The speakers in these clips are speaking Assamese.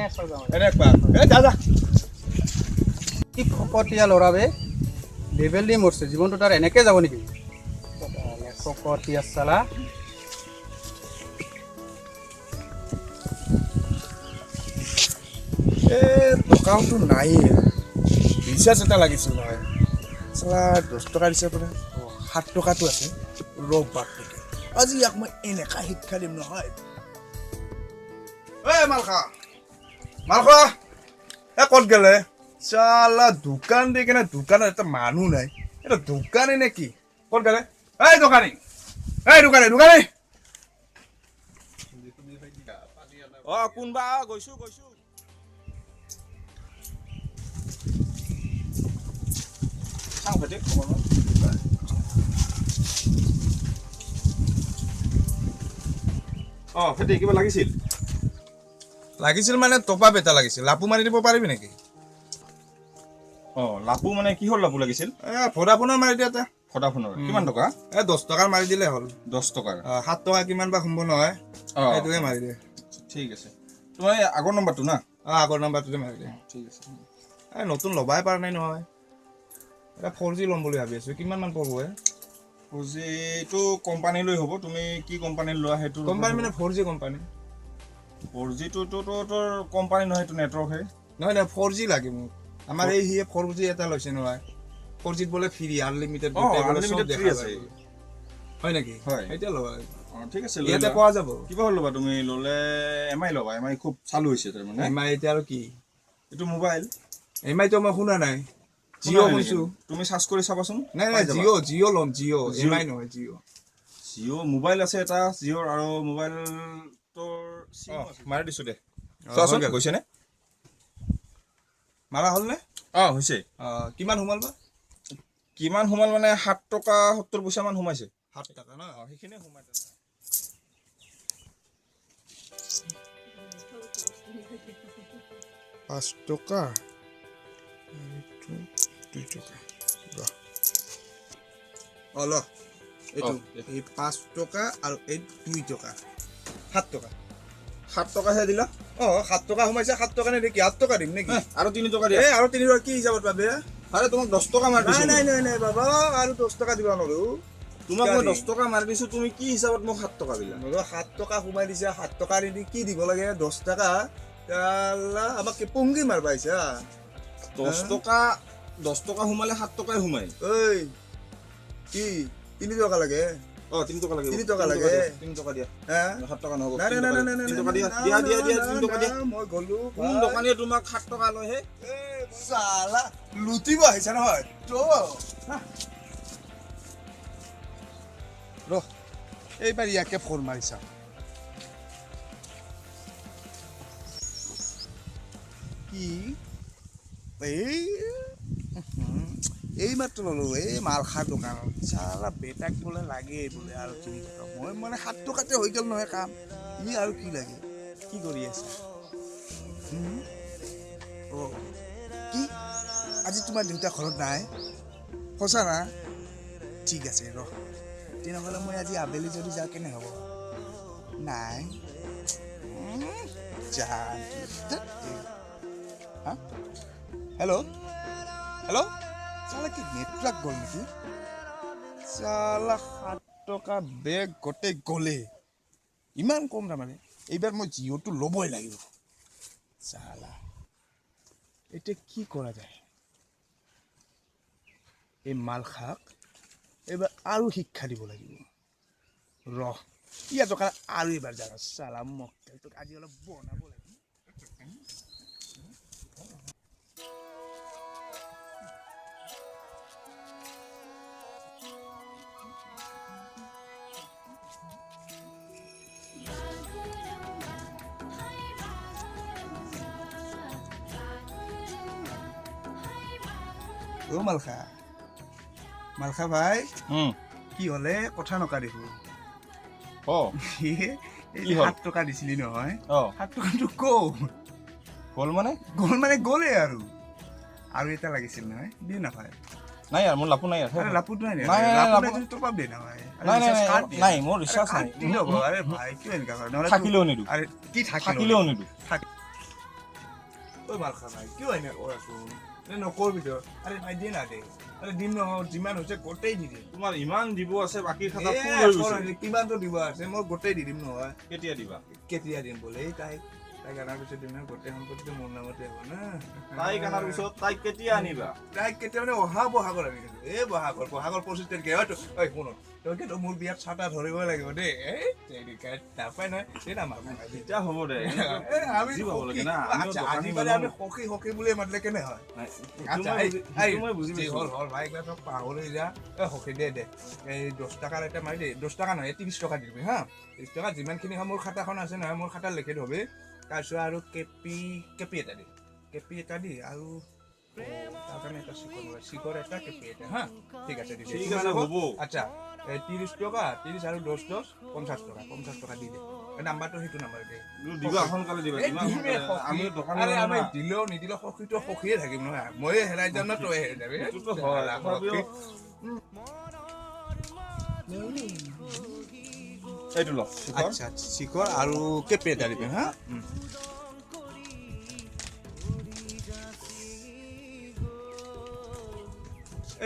একবাৰ যা কি ফকতীয়া ল'ৰা বে লেভেল দি মৰছে জীৱনটো তাৰ এনেকৈ যাব নেকি ফকতীয়া চালা টকাওতো নাই ৰিচাৰ্জ এটা লাগিছিল নহয় চালা 10 টকা দিছে বোলে 7 টকাটো আছে ৰবাক আজি ইয়াক মই এনেকা শিক্ষা দিম নহয় মালখা ক'ত গেলে চালা দোকান দি কেনে দোকানত এটা মানুহ নাই এটা দোকানী নে কি ক'ত গেলে দোকানী কোনবা গৈছো ফেটি কিবা লাগিছিল মানে টপা বেটা লাগিছিল লাপু মাৰি দিব পাৰিবি নেকি লাপু মানে কিহৰ লাপু লাগিছিল ভোডাফোনৰ মাৰি দিয়া ভোডাফোনৰ কিমান টকা 10 টকাৰ মাৰি দিলে হ'ল 10 টকাৰ 7 টকা কিমান বা সোমব নহয় সেইটোৱে মাৰি দিয়ে ঠিক আছে তোমাৰ আগৰ নম্বৰটো না আগৰ নাম্বাৰটোতে মাৰি দিয়ে ঠিক আছে নতুন ল'বাই পৰা নাই নহয় এটা 4G ল'ম বুলি ভাবি আছো কিমান মান পৰিব এইটো কোম্পানীলৈ হ'ব তুমি কি কোম্পানীৰ লোৱা সেইটো কোম্পানী মানে 4G কোম্পানী 4Gটোতো তোৰ কোম্পানী নহয় এইটো নেটৱৰ্কহে নহয় 4G লাগে মোক আমাৰ এই 4G এটা লৈছে নহয় 4Gত বোলে ফ্ৰী আনলিমিটেড ফ্ৰী আছে হয় নেকি হয় এতিয়া ল'বা ঠিক আছে ইয়াতে পোৱা যাব কিবা হ'ল ল'বা তুমি ল'লে এমআই ল'বা এমআই খুব চালু হৈছে তাৰমানে এমআই এতিয়া আৰু কি এইটো মোবাইল এমআইটো মই শুনা নাই জিঅ' শুনছো তুমি সাৰ্চ কৰি চাবাচোন নাই জিঅ' ল'ম জিঅ' এমআই নহয় জিঅ' মোবাইল আছে এটা জিঅ'ৰ আৰু মোবাইল তোৰ মাৰি দিছো দে চোৱাচোন গৈছেনে মাৰা হ'লনে হৈছে কিমান সোমাল বা কিমান সোমাল মানে 7 টকা 70 পইচা মান সোমাইছে 7 টকা ন সেইখিনিয়ে সোমাই 5 টকা 2 টকা ল এইটো এই 5 টকা আৰু এই 2 টকা 7 টকা 7 টকাহে দিলা 7 টকা সোমাইছে 7 টকা নেকি 8 টকা দিম নেকি আৰু 3 টকা দিয়া আৰু 3 টকা কি হিচাপত পাবে আৰে তোমাক 10 টকা মাৰি দিছো নাই বাবা আৰু 10 টকা দিবা নৰো তোমাক মই 10 টকা মাৰি দিছো তুমি কি হিচাপত মোক 7 টকা দিলা 7 টকা সোমাই দিছা 7 টকা দি কি দিব লাগে 10 টকা আল্লাহ আমাক কি পঙ্গি মাৰবা আইছা 10 টকা সোমালে 7 টকাই সোমাই ঐ কি 3 টকা লাগে 3 টকা লাগে 3 টকা লাগে 3 টকা দিয়া 7 টকা নহব নাই 3 টকা দিয়া 3 টকা দিয়া মই গলো কোন দোকানীয়ে তোমাক 7 টকা লয় হে সালা লুটিব আহিছা নহয় তো এইবাৰ ইয়াকে ফোন মাৰিছা কি এই মাত্ৰ ললো এই মালখাৰ দোকানত চালা বেটাক বোলে লাগে বোলে আৰু 3 টকা মই মানে 7 টকাতে হৈ গ'ল নহয় কাম ই আৰু কি লাগে কি কৰি আছে কি আজি তোমাৰ দেউতা ঘৰত নাই সঁচা না ঠিক আছে তেনেহ'লে মই আজি আবেলি যদি যাওঁ কেনে হ'ব নাই হেল্ল' চালা কি নেটৱৰ্ক গ'ল নেকি চালা 7 টকা বেগ গোটেই গ'লে ইমান কম তাৰমানে এইবাৰ মই জিঅ'টো ল'বই লাগিব চালা এতিয়া কি কৰা যায় এই মালখাক এইবাৰ আৰু শিক্ষা দিব লাগিব ইয়াৰ দোকান আৰু এবাৰ যাওঁ চালা মকটেলটোক আজি অলপ বনাব লাগিব মালখা ভাই কি হলে কথা নকা দেখো 7 টকা দিছিলি নহয় 7 টকাটো গ'ল মানে গ'লে আৰু এটা লাগিছিল নহয় দিয়ে নাপায় নাই আৰু মোৰ লাপু নাই লাপুটো নাই তোৰ পাব দে নহয় নাই মোৰ ৰিচাৰ্জ নাই আৰে ভাই কিয় এনেকা কৰে থাকিলেও নিদো আৰে কি থাকিলেও নিদো ঐ মাল খা নাই কিয় এনে কৰাচোন নকৰবি তই আৰে নাই দিয়ে না দে আৰে দিম নহয় যিমান হৈছে গোটেই দি দিম তোমাৰ ইমান দিব আছে বাকী খাতা ফুল হৈ গৈছে কিমানটো দিব আছে মই গোটেই দি দিম নহয় কেতিয়া দিবা কেতিয়া দিম বোলে তাইক আনাৰ পিছত দিম গোটেই সম্পত্তিটো মোৰ নামতে হ'ব না তাইক আনাৰ পিছত তাইক কেতিয়া আনিবা তাইক কেতিয়া মানে অহা বহাগৰ আনি দিলোঁ এই বহাগৰ 25 তাৰিখে হয়তো ঐ শুন তই কিন্তু মোৰ বিয়াত চাটা ধৰিব লাগিব দেই এই নাপায় নহয় এই নামাৰ এতিয়া হ'ব দে আমি সখী সখী বুলি মাতিলে কেনে হয় মই বুজি হ'ল হ'ল ভাই এইবিলাক চব পাহৰি যা এই সখী দে এই 10 টকাৰ এটা মাৰি দে 10 টকা নহয় 30 টকা দিবি হা 30 টকা যিমানখিনি হয় মোৰ খাতাখন আছে নহয় মোৰ খাতা লিখি থবি তাৰপিছত আৰু কেপি এটা দি আৰু তাৰ কাৰণে এটা চিকৰ এটা কেপি এটা হা ঠিক আছে ঠিক আছে হ'ব আচ্ছা 30 টকা 30 আৰু 10 50 টকা দি দে নাম্বাৰটো সেইটো নাম্বাৰ দে দিবা সোনকালে দিবা আমি দোকান আমি দিলেও নিদিলেও সখীটো সখীয়ে থাকিম নহয় ময়ে হেৰাই যাম না তই হেৰাই যাবি এইটোতো হয় এইটো ল আচ্ছা চিকৰ আৰু কেপি এটা দিবি হা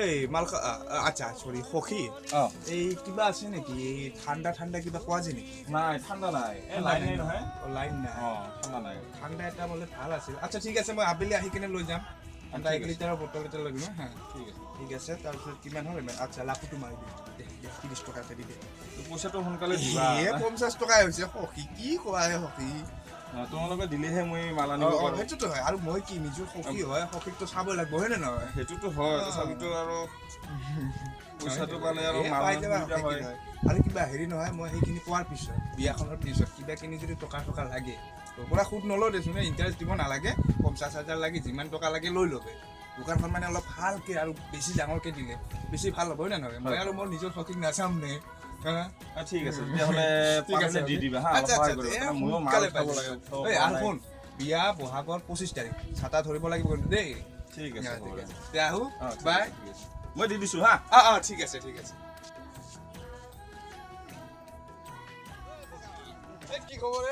এই মালকা আচ্ছা সৰি সখী এই কিবা আছে নেকি এই ঠাণ্ডা কিবা কোৱা যে নেকি নাই ঠাণ্ডা নাই লাইন নাই নহয় লাইন নাই ঠাণ্ডা নাই ঠাণ্ডা এটা বোলে ভাল আছিল আচ্ছা ঠিক আছে মই আবেলি আহি কিনে লৈ যাম ঠাণ্ডা 1 লিটাৰৰ বটল এটা লৈ দিম হা ঠিক আছে তাৰপিছত কিমান হ'ল আচ্ছা লাখটো মাৰি দিম 30 টকা এটা দি দে পইচাটো সোনকালে দিবা 50 টকাই হৈছে সখী কি কোৱা সখী তোমালোকে দিলেহে মই মাল আনিব পাৰোঁ সেইটোতো হয় আৰু মই কি নিজৰ সখী হয় সখীকতো চাব লাগিব হয় নে নহয় সেইটোতো হয় তথাপিতো আৰু পইচাটো পালে আৰু মাল হয় আৰু কিবা হেৰি নহয় মই সেইখিনি পোৱাৰ পিছত বিয়াখনৰ পিছত কিবা কিনি যদি টকা লাগে তোৰ পৰা সুদ নলওঁ দেচোন ইণ্টাৰেষ্ট দিব নালাগে 50,000 লাগে যিমান টকা লাগে লৈ ল'বে দোকানখন মানে অলপ ভালকে আৰু বেছি ডাঙৰকে দিলে বেছি ভাল হ'ব হয় নে নহয় মই আৰু মোৰ নিজৰ সখীক নাচাম নে ঠিক আছে তেতিয়াহ'লে পাৰিলে দি দিবা হা ময়ো মাল খাব লাগে আৰু শুন বিয়া বহাগৰ 25 তাৰিখ ছাতা ধৰিব লাগিব দেই ঠিক আছে এতিয়া আহো বাই মই দি দিছোঁ হা ঠিক আছে কি খবৰ